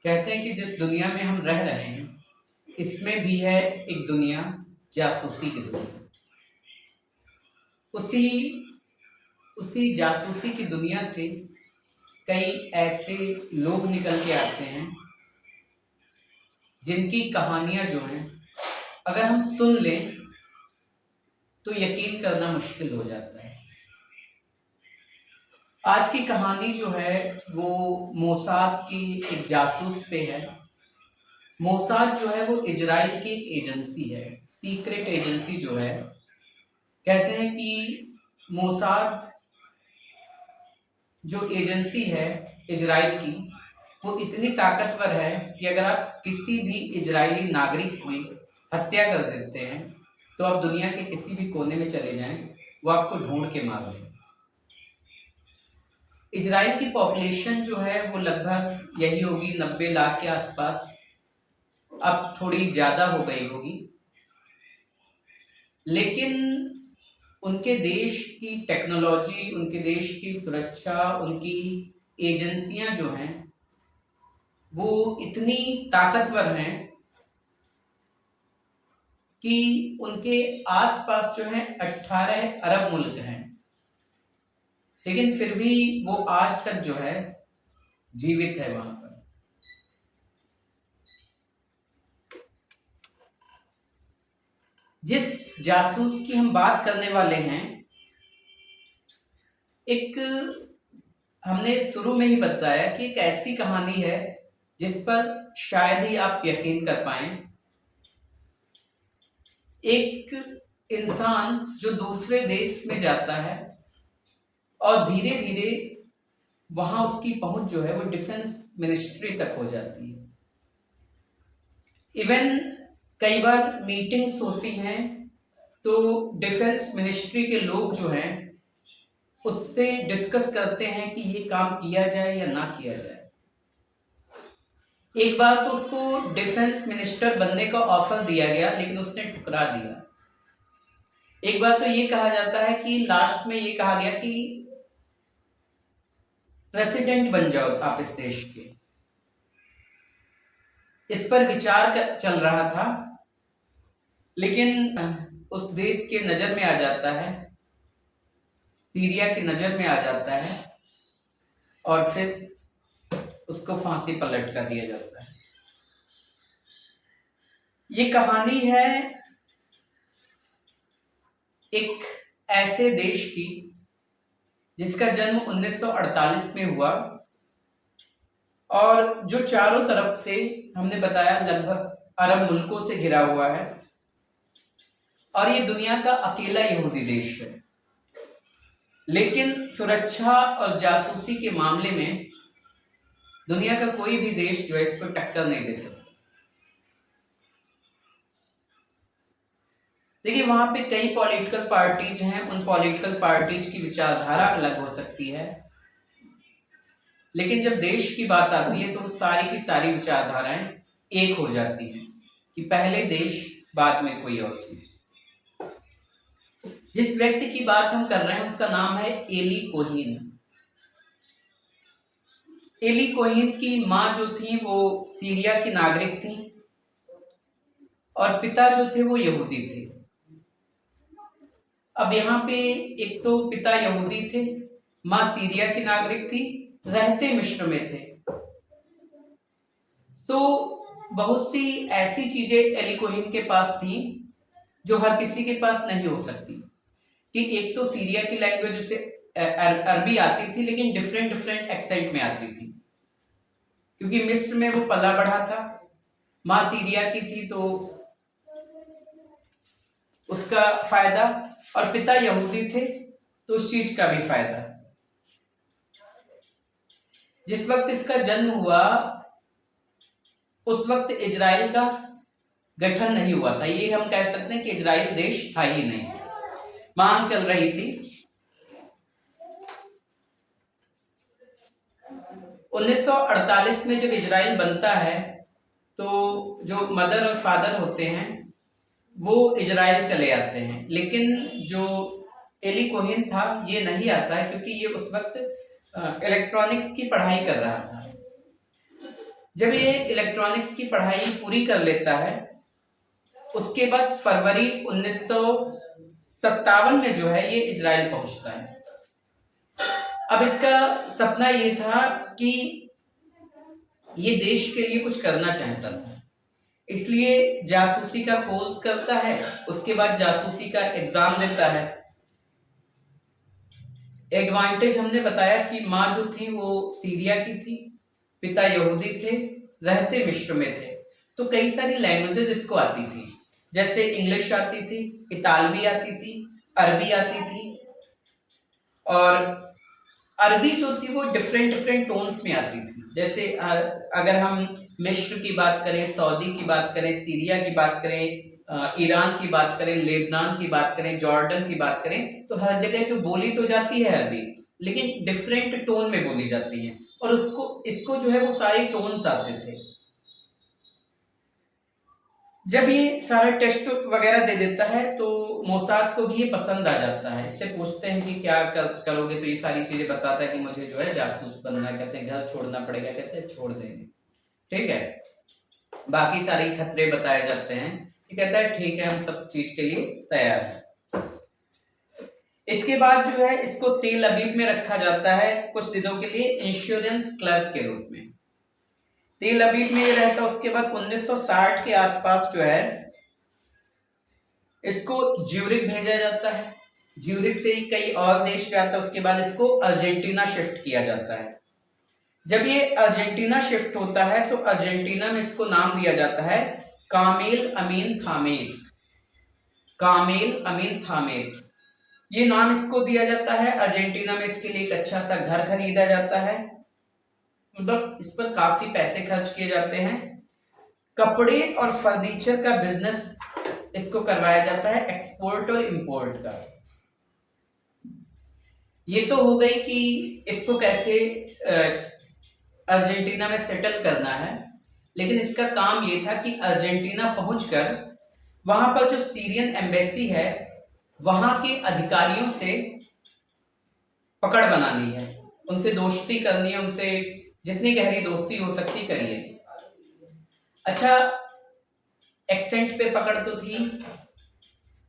कहते हैं कि जिस दुनिया में हम रह रहे हैं इसमें भी है एक दुनिया, जासूसी की दुनिया। उसी उसी जासूसी की दुनिया से कई ऐसे लोग निकल के आते हैं जिनकी कहानियां जो हैं अगर हम सुन लें तो यकीन करना मुश्किल हो जाता है। आज की कहानी जो है वो मोसाद की एक जासूस पे है। मोसाद जो है वो इजराइल की एक एजेंसी है, सीक्रेट एजेंसी जो है। कहते हैं कि मोसाद जो एजेंसी है इजराइल की, वो इतनी ताकतवर है कि अगर आप किसी भी इजरायली नागरिक की हत्या कर देते हैं तो आप दुनिया के किसी भी कोने में चले जाएं, वो आपको ढूंढ के मार दें। इजराइल की पॉपुलेशन जो है वो लगभग यही होगी 90 लाख के आसपास। अब थोड़ी ज्यादा हो गई होगी, लेकिन उनके देश की टेक्नोलॉजी, उनके देश की सुरक्षा, उनकी एजेंसियां जो हैं वो इतनी ताकतवर हैं कि उनके आसपास जो है 18 अरब मुल्क हैं, लेकिन फिर भी वो आज तक जो है जीवित है वहां पर। जिस जासूस की हम बात करने वाले हैं, एक हमने शुरू में ही बताया कि एक ऐसी कहानी है जिस पर शायद ही आप यकीन कर पाए। एक इंसान जो दूसरे देश में जाता है और धीरे धीरे वहां उसकी पहुंच जो है वो डिफेंस मिनिस्ट्री तक हो जाती है। इवन कई बार मीटिंग्स होती हैं तो डिफेंस मिनिस्ट्री के लोग जो हैं उससे डिस्कस करते हैं कि ये काम किया जाए या ना किया जाए। एक बार तो उसको डिफेंस मिनिस्टर बनने का ऑफर दिया गया, लेकिन उसने ठुकरा दिया। एक बार तो ये कहा जाता है कि लास्ट में ये कहा गया कि प्रेसिडेंट बन जाओ आप इस देश के। इस पर विचार चल रहा था, लेकिन उस देश के नजर में आ जाता है, सीरिया की नजर में आ जाता है और फिर उसको फांसी पर लटका दिया जाता है। ये कहानी है एक ऐसे देश की जिसका जन्म 1948 में हुआ और जो चारों तरफ से हमने बताया लगभग अरब मुल्कों से घिरा हुआ है, और ये दुनिया का अकेला यहूदी देश है। लेकिन सुरक्षा और जासूसी के मामले में दुनिया का कोई भी देश जो है इसको टक्कर नहीं दे सकता। देखिए, वहां पे कई पॉलिटिकल पार्टीज हैं, उन पॉलिटिकल पार्टीज की विचारधारा अलग हो सकती है, लेकिन जब देश की बात आती है तो सारी की सारी विचारधाराएं एक हो जाती हैं कि पहले देश बाद में कोई और चीज। जिस व्यक्ति की बात हम कर रहे हैं उसका नाम है एली कोहीन। एली कोहीन की मां जो थी वो सीरिया की नागरिक थी और पिता जो थे वो यहूदी थे। अब यहाँ पे एक तो पिता यहूदी थे, मां सीरिया की नागरिक थी, रहते मिस्र में थे। तो बहुत सी ऐसी चीजें एली कोहीन के पास थी जो हर किसी के पास नहीं हो सकती। कि एक तो सीरिया की लैंग्वेज उसे अरबी आती थी, लेकिन डिफरेंट डिफरेंट एक्सेंट में आती थी, क्योंकि मिस्र में वो पला बढ़ा था। मां सीरिया की थी तो उसका फायदा, और पिता यहूदी थे तो उस चीज का भी फायदा। जिस वक्त इसका जन्म हुआ उस वक्त इजराइल का गठन नहीं हुआ था। ये हम कह सकते हैं कि इजराइल देश था ही नहीं, मांग चल रही थी। 1948 में जब इजराइल बनता है तो जो मदर और फादर होते हैं वो इजराइल चले आते हैं, लेकिन जो एली कोहीन था ये नहीं आता है, क्योंकि ये उस वक्त इलेक्ट्रॉनिक्स की पढ़ाई कर रहा था। जब ये इलेक्ट्रॉनिक्स की पढ़ाई पूरी कर लेता है, उसके बाद फरवरी 1957 में जो है ये इजराइल पहुंचता है। अब इसका सपना ये था कि ये देश के लिए कुछ करना चाहता था, इसलिए जासूसी का कोर्स करता है, उसके बाद जासूसी का एग्जाम देता है। एडवांटेज हमने बताया कि माँ जो थी वो सीरिया की थी, पिता यहूदी थे, रहते मिस्र में थे, तो कई सारी लैंग्वेजेस इसको आती थी, जैसे इंग्लिश आती थी, इतालवी आती थी, अरबी आती थी। और अरबी जो थी वो डिफरेंट डिफरेंट टोन्स में आती थी, जैसे अगर हम मिस्र की बात करें, सऊदी की बात करें, सीरिया की बात करें, ईरान की बात करें, लेबनान की बात करें, जॉर्डन की बात करें, तो हर जगह जो बोली तो जाती है अरबी, लेकिन डिफरेंट टोन में बोली जाती है, और उसको इसको जो है वो सारे टोन्स आते थे। जब ये सारा टेस्ट वगैरह दे देता है तो मोसाद को भी ये पसंद आ जाता है, इससे पूछते हैं कि क्या करोगे, तो ये सारी चीजें बताता है कि मुझे जो है जासूस बनना है, कहते हैं घर छोड़ना पड़ेगा, कहते हैं छोड़ देंगे, ठीक है। बाकी सारे खतरे बताए जाते हैं, ये कहता है ठीक है हम सब चीज के लिए तैयार हैं। इसके बाद जो है इसको तेल अबीब में रखा जाता है कुछ दिनों के लिए इंश्योरेंस क्लर्क के रूप में, तेल अबीब में ये रहता। उसके बाद 1960 के आसपास जो है इसको ज्यूरिक भेजा जाता है, ज्यूरिक से कई और देश जाता है, उसके बाद इसको अर्जेंटीना शिफ्ट किया जाता है। जब ये अर्जेंटीना शिफ्ट होता है तो अर्जेंटीना में इसको नाम दिया जाता है कामिल अमीन थामेल, कामिल अमीन थामेल, ये नाम इसको दिया जाता है। अर्जेंटीना में इसके लिए एक अच्छा सा घर खरीदा जाता है, मतलब इस पर काफी पैसे खर्च किए जाते हैं। कपड़े और फर्नीचर का बिजनेस इसको करवाया जाता है, एक्सपोर्ट और इंपोर्ट का। ये तो हो गई कि इसको कैसे अर्जेंटीना में सेटल करना है, लेकिन इसका काम ये था कि अर्जेंटीना पहुंचकर वहां पर जो सीरियन एम्बेसी है वहां के अधिकारियों से पकड़ बनानी है, उनसे दोस्ती करनी है, उनसे जितनी गहरी दोस्ती हो सकती करिए। अच्छा, एक्सेंट पे पकड़ तो थी,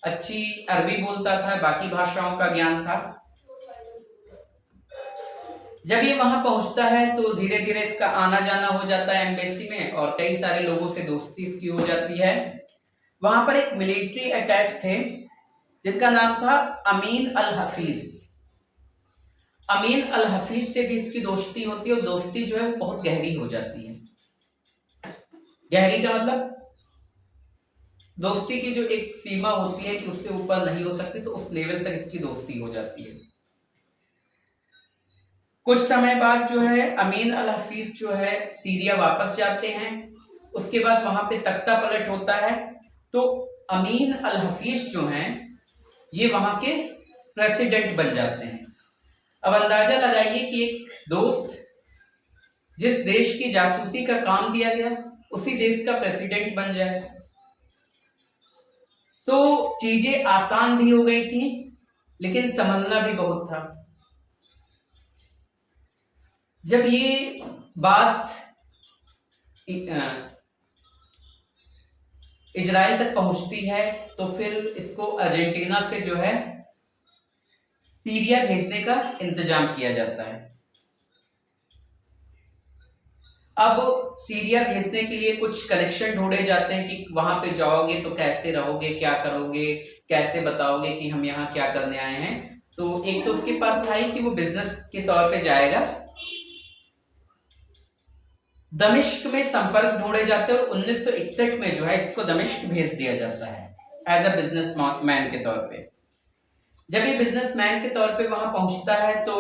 अच्छी अरबी बोलता था, बाकी भाषाओं का ज्ञान था। जब ये वहां पहुंचता है तो धीरे धीरे इसका आना जाना हो जाता है एम्बेसी में, और कई सारे लोगों से दोस्ती इसकी हो जाती है। वहां पर एक मिलिट्री अटैच थे जिनका नाम था अमीन अल हफीज। अमीन अल हफीज से भी इसकी दोस्ती होती है, और दोस्ती जो है वो बहुत गहरी हो जाती है। गहरी का मतलब दोस्ती की जो एक सीमा होती है कि उससे ऊपर नहीं हो सकती, तो उस लेवल तक इसकी दोस्ती हो जाती है। कुछ समय बाद जो है अमीन अल हफीज जो है सीरिया वापस जाते हैं, उसके बाद वहां पे तख्ता पलट होता है, तो अमीन अल हफीज जो हैं ये वहां के प्रेसिडेंट बन जाते हैं। अब अंदाजा लगाइए कि एक दोस्त जिस देश की जासूसी का काम दिया गया उसी देश का प्रेसिडेंट बन जाए, तो चीजें आसान भी हो गई थी लेकिन समझना भी बहुत था। जब ये बात इजराइल तक पहुंचती है तो फिर इसको अर्जेंटीना से जो है सीरिया भेजने का इंतजाम किया जाता है। अब सीरिया भेजने के लिए कुछ कनेक्शन ढूंढे जाते हैं कि वहां पे जाओगे तो कैसे रहोगे, क्या करोगे, कैसे बताओगे कि हम यहाँ क्या करने आए हैं। तो एक तो उसके पास था ही कि वो बिजनेस के तौर पे जाएगा। दमिश्क में संपर्क ढूंढे जाते हैं और 1961 में जो है इसको दमिश्क भेज दिया जाता है एज अ बिजनेस मैन के तौर पे। जब ये बिजनेसमैन के तौर पे वहां पहुंचता है तो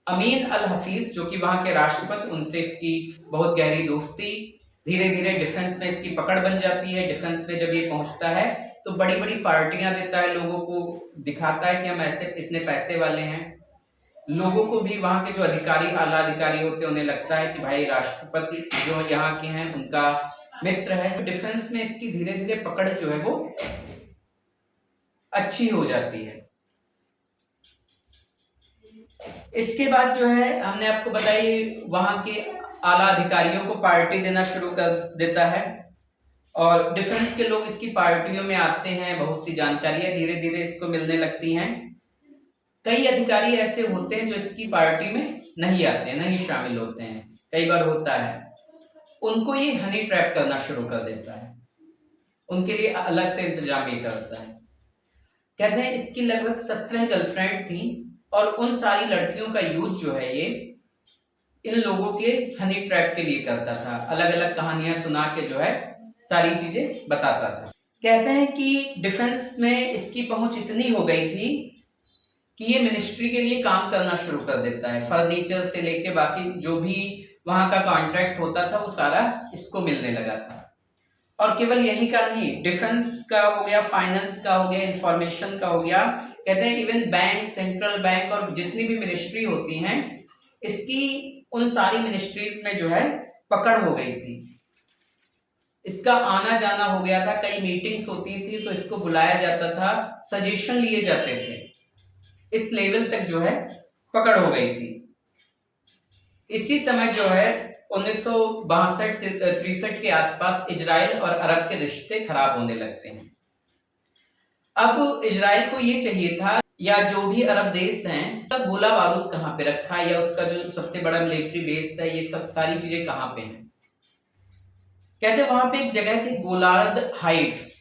अमीन अल हफीज जो कि वहां के राष्ट्रपति, उनसे इसकी बहुत गहरी दोस्ती, धीरे धीरे डिफेंस में इसकी पकड़ बन जाती है। डिफेंस में जब ये पहुंचता है तो बड़ी बड़ी पार्टियां देता है, लोगों को दिखाता है कि हम ऐसे इतने पैसे वाले हैं। लोगों को भी, वहां के जो अधिकारी, आला अधिकारी होते हैं, उन्हें लगता है कि भाई राष्ट्रपति जो यहाँ के हैं उनका मित्र है। डिफेंस में इसकी धीरे धीरे पकड़ जो है वो अच्छी हो जाती है। इसके बाद जो है हमने आपको बताई वहां के आला अधिकारियों को पार्टी देना शुरू कर देता है और डिफेंस के लोग इसकी पार्टियों में आते हैं। बहुत सी जानकारियां धीरे धीरे इसको मिलने लगती हैं। कई अधिकारी ऐसे होते हैं जो इसकी पार्टी में नहीं आते हैं, नहीं शामिल होते हैं, कई बार होता है। उनको ये हनी ट्रैप करना शुरू कर देता है, उनके लिए अलग से इंतजाम ये करता है। कहते हैं इसकी लगभग 17 गर्लफ्रेंड थी और उन सारी लड़कियों का यूज जो है ये इन लोगों के हनी ट्रैप के लिए करता था। अलग अलग कहानियां सुना के जो है सारी चीजें बताता था। कहते हैं कि डिफेंस में इसकी पहुंच इतनी हो गई थी कि ये मिनिस्ट्री के लिए काम करना शुरू कर देता है। फर्नीचर से लेके बाकी जो भी वहां का कॉन्ट्रैक्ट होता था वो सारा इसको मिलने लगा था। और केवल यही का नहीं, डिफेंस का हो गया, फाइनेंस का हो गया, इंफॉर्मेशन का हो गया। कहते हैं इवन बैंक, सेंट्रल बैंक और जितनी भी मिनिस्ट्री होती हैं इसकी उन सारी मिनिस्ट्रीज में जो है पकड़ हो गई थी। इसका आना जाना हो गया था, कई मीटिंग्स होती थी तो इसको बुलाया जाता था, सजेशन लिए जाते थे। इस लेवल तक जो है पकड़ हो गई थी। इसी समय जो है 1962-63 के आसपास इजराइल और अरब के रिश्ते खराब होने लगते हैं। अब इजराइल को ये चाहिए था या जो भी अरब देश हैं तब गोला बारूद कहाँ पे रखा है या उसका जो सबसे बड़ा मिलिट्री बेस है, ये सब सारी चीजें कहाँ पे हैं। कहते हैं वहां पे एक जगह थी गोलार्द हाइट।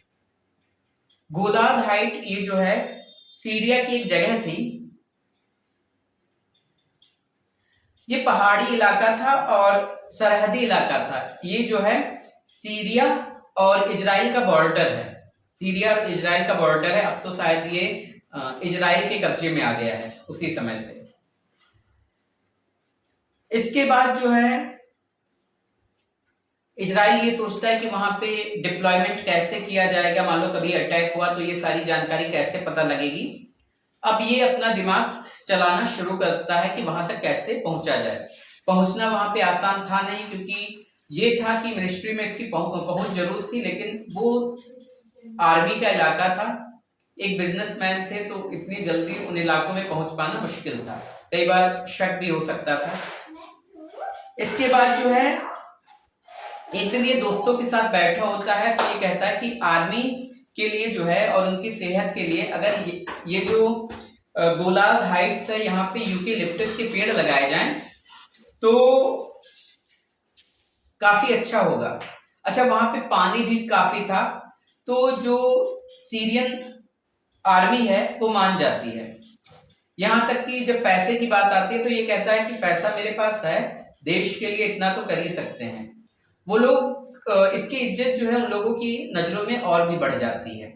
गोलार्द हाइट ये जो है सीरिया की एक जगह थी। ये पहाड़ी इलाका था और सरहदी इलाका था। ये जो है सीरिया और इजराइल का बॉर्डर है। सीरिया और इजराइल का बॉर्डर है। अब तो शायद ये इजराइल के कब्जे में आ गया है उसी समय से। इसके बाद जो है इजराइल ये सोचता है कि वहां पे डिप्लॉयमेंट कैसे किया जाएगा, मान लो कभी अटैक हुआ तो ये सारी जानकारी कैसे पता लगेगी। अब ये अपना दिमाग चलाना शुरू करता है कि वहां तक कैसे पहुंचा जाए। पहुंचना वहां पे आसान था नहीं, क्योंकि ये था कि मिनिस्ट्री में इसकी पहुंच जरूर थी, लेकिन वो आर्मी का इलाका था, एक बिजनेसमैन थे, तो इतनी जल्दी उन इलाकों में पहुंच पाना मुश्किल था। कई बार शक भी हो सकता था। इसके बाद जो है एक दिन ये दोस्तों के साथ बैठा होता है तो ये कहता है कि आर्मी के लिए जो है और उनकी सेहत के लिए अगर ये जो गोलार्द हाइट्स है यहाँ पे यूकेलिप्टस के पेड़ लगाए जाएं तो काफी अच्छा होगा। अच्छा, वहां पे पानी भी काफी था तो जो सीरियन आर्मी है वो मान जाती है। यहां तक कि जब पैसे की बात आती है तो ये कहता है कि पैसा मेरे पास है, देश के लिए इतना तो कर ही सकते हैं। वो लोग इसकी इज्जत जो है उन लोगों की नजरों में और भी बढ़ जाती है।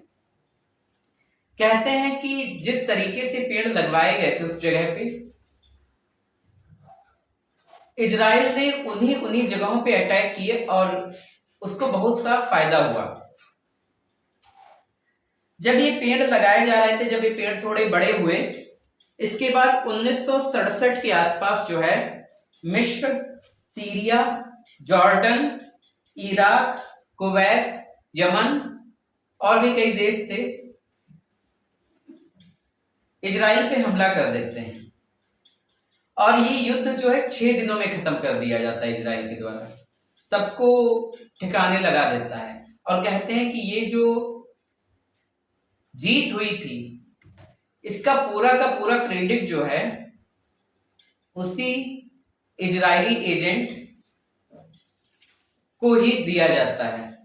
कहते हैं कि जिस तरीके से पेड़ लगवाए गए थे उस जगह पे, इजराइल ने उन्हीं जगहों पे अटैक किए और उसको बहुत सा फायदा हुआ। जब ये पेड़ लगाए जा रहे थे, जब ये पेड़ थोड़े बड़े हुए, इसके बाद 1967 के आसपास जो है मिस्र, Syria, Jordan, Iraq, Kuwait, Yemen और भी कई देश थे, इजराइल पे हमला कर देते हैं और ये युद्ध जो है 6 दिनों में खत्म कर दिया जाता है इजराइल के द्वारा। सबको ठिकाने लगा देता है और कहते हैं कि ये जो जीत हुई थी इसका पूरा का पूरा क्रेडिट जो है उसी इजरायली एजेंट को ही दिया जाता है,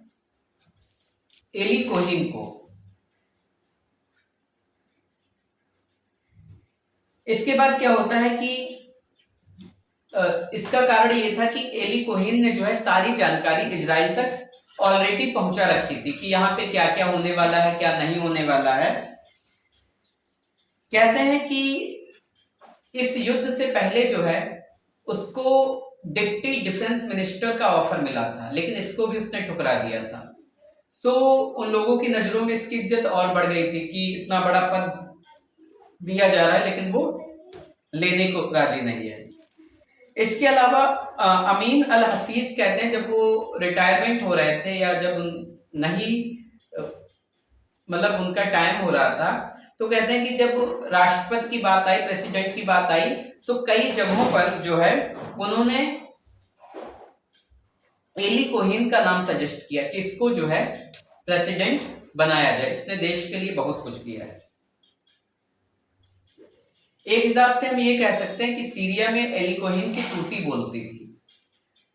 एली कोहेन को। इसके बाद क्या होता है कि इसका कारण ये था कि एली कोहेन ने जो है सारी जानकारी इजराइल तक ऑलरेडी पहुंचा रखी थी कि यहाँ पे क्या क्या होने वाला है, क्या नहीं होने वाला है। कहते हैं कि इस युद्ध से पहले जो है उसको डिप्टी डिफेंस मिनिस्टर का ऑफर मिला था, लेकिन इसको भी उसने ठुकरा दिया था। तो उन लोगों की नजरों में इसकी इज्जत और बढ़ गई थी कि इतना बड़ा पद दिया जा रहा है लेकिन वो लेने को राजी नहीं है। इसके अलावा अमीन अल हफीज कहते हैं जब वो रिटायरमेंट हो रहे थे या जब नहीं मतलब उनका टाइम हो रहा था, तो कहते हैं कि जब राष्ट्रपति की बात आई, प्रेसिडेंट की बात आई, तो कई जगहों पर जो है उन्होंने एली कोहेन का नाम सजेस्ट किया कि इसको जो है प्रेसिडेंट बनाया जाए। इसने देश के लिए बहुत कुछ किया है। एक हिसाब से हम ये कह सकते हैं कि सीरिया में एली कोहेन की तूती बोलती थी,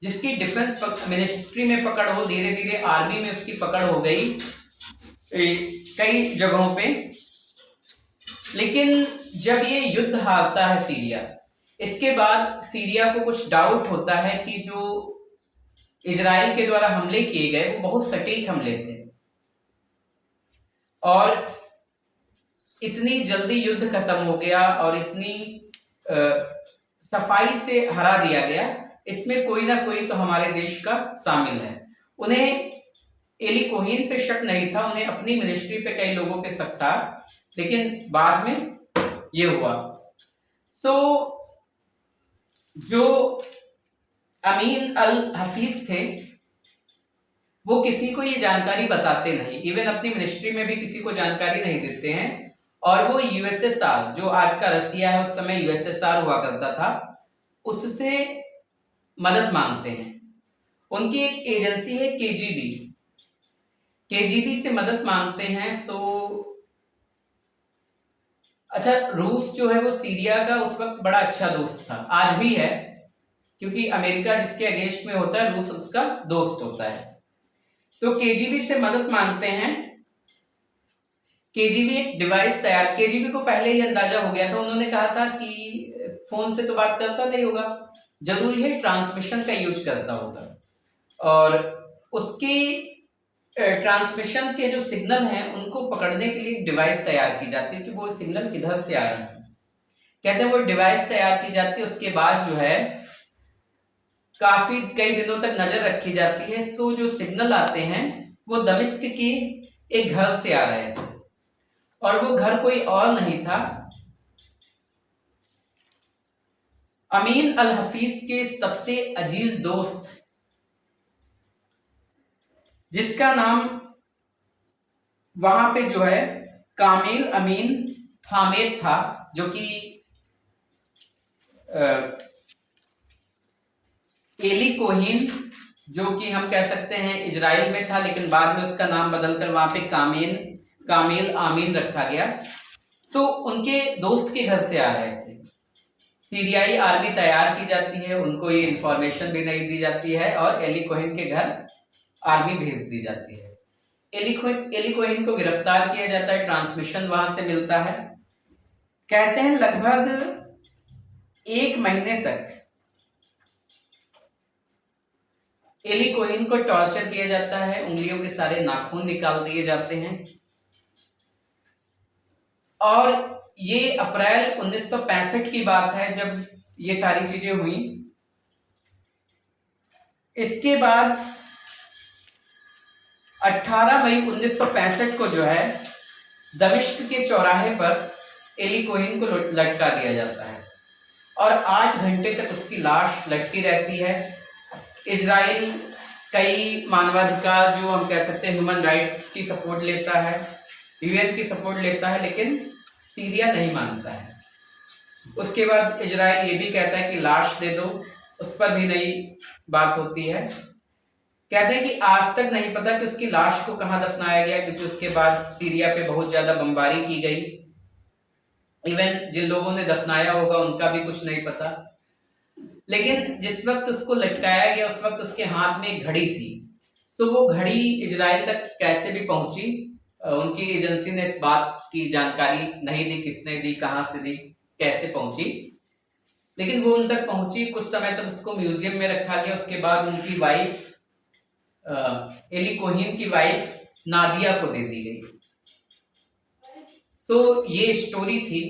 जिसकी डिफेंस मिनिस्ट्री में पकड़ हो, धीरे धीरे आर्मी में उसकी पकड़ हो गई कई जगहों पे। लेकिन जब ये युद्ध हारता है सीरिया, इसके बाद सीरिया को कुछ डाउट होता है कि जो इजराइल के द्वारा हमले किए गए वो बहुत सटीक हमले थे और इतनी जल्दी युद्ध खत्म हो गया और इतनी सफाई से हरा दिया गया, इसमें कोई ना कोई तो हमारे देश का शामिल है। उन्हें एली कोहेन पे शक नहीं था, उन्हें अपनी मिनिस्ट्री पे कई लोगों पे शक था, लेकिन बाद में ये हुआ। सो जो अमीन अल हफीज थे वो किसी को ये जानकारी बताते नहीं, इवन अपनी मिनिस्ट्री में भी किसी को जानकारी नहीं देते हैं। और वो यूएसएसआर, जो आज का रसिया है, उस समय यूएसएसआर हुआ करता था, उससे मदद मांगते हैं। उनकी एक एजेंसी है केजीबी, केजीबी से मदद मांगते हैं। अच्छा, रूस जो है वो सीरिया का उस वक्त बड़ा अच्छा दोस्त था, आज भी है, क्योंकि अमेरिका जिसके अगेंस्ट में होता है रूस उसका दोस्त होता है। तो केजीबी से मदद मांगते हैं। केजीबी एक डिवाइस तैयार, केजीबी को पहले ही अंदाजा हो गया था, उन्होंने कहा था कि फोन से तो बात करता नहीं होगा, जरूरी है ट्रांसमिशन का यूज करता होगा, और उसकी ट्रांसमिशन के जो सिग्नल हैं उनको पकड़ने के लिए डिवाइस तैयार की जाती है कि वो सिग्नल किधर से आ रहे हैं। कहते हैं वो डिवाइस तैयार की जाती है, उसके बाद जो है काफी कई दिनों तक नजर रखी जाती है। सो जो सिग्नल आते हैं वो दमिश्क की एक घर से आ रहे थे, और वो घर कोई और नहीं था, अमीन अल हफीज के सबसे अजीज दोस्त, जिसका नाम वहां पे जो है कामिल अमीन हामिद था, जो कि एली कोहेन, जो कि हम कह सकते हैं इजराइल में था, लेकिन बाद में उसका नाम बदलकर वहां पे कामिल आमीन रखा गया। सो उनके दोस्त के घर से आ रहे थे। सीरियाई आर्मी तैयार की जाती है, उनको ये इंफॉर्मेशन भी नहीं दी जाती है, और एली कोहेन के घर आर्मी भेज दी जाती है। एली कोहेन को गिरफ्तार किया जाता है, ट्रांसमिशन वहां से मिलता है। कहते हैं लगभग 1 महीने तक एली कोहेन को टॉर्चर किया जाता है, उंगलियों के सारे नाखून निकाल दिए जाते हैं। और ये अप्रैल 1965 की बात है जब ये सारी चीजें हुई। इसके बाद 18 मई 1965 को जो है दमिश्क के चौराहे पर एली कोहेन को लटका दिया जाता है, और 8 घंटे तक उसकी लाश लटकी रहती है। इजराइल कई मानवाधिकार, जो हम कह सकते हैं ह्यूमन राइट्स की सपोर्ट लेता है, यूएन की सपोर्ट लेता है, लेकिन सीरिया नहीं मानता है। उसके बाद इजराइल ये भी कहता है कि लाश दे दो, उस पर भी नई बात होती है। कहते हैं कि आज तक नहीं पता कि उसकी लाश को कहां दफनाया गया, क्योंकि उसके बाद सीरिया पे बहुत ज्यादा बमबारी की गई। इवन जिन लोगों ने दफनाया होगा उनका भी कुछ नहीं पता। लेकिन जिस वक्त उसको लटकाया गया उस वक्त उसके हाथ में एक घड़ी थी, तो वो घड़ी इजराइल तक कैसे भी पहुंची, उनकी एजेंसी ने इस बात की जानकारी नहीं दी, किसने दी, कहां से दी, कैसे पहुंची, लेकिन वो उन तक पहुंची। कुछ समय तक उसको म्यूजियम में रखा गया। उसके बाद उनकी वाइफ एली कोहेन की वाइफ नादिया को दे दी गई। सो ये स्टोरी थी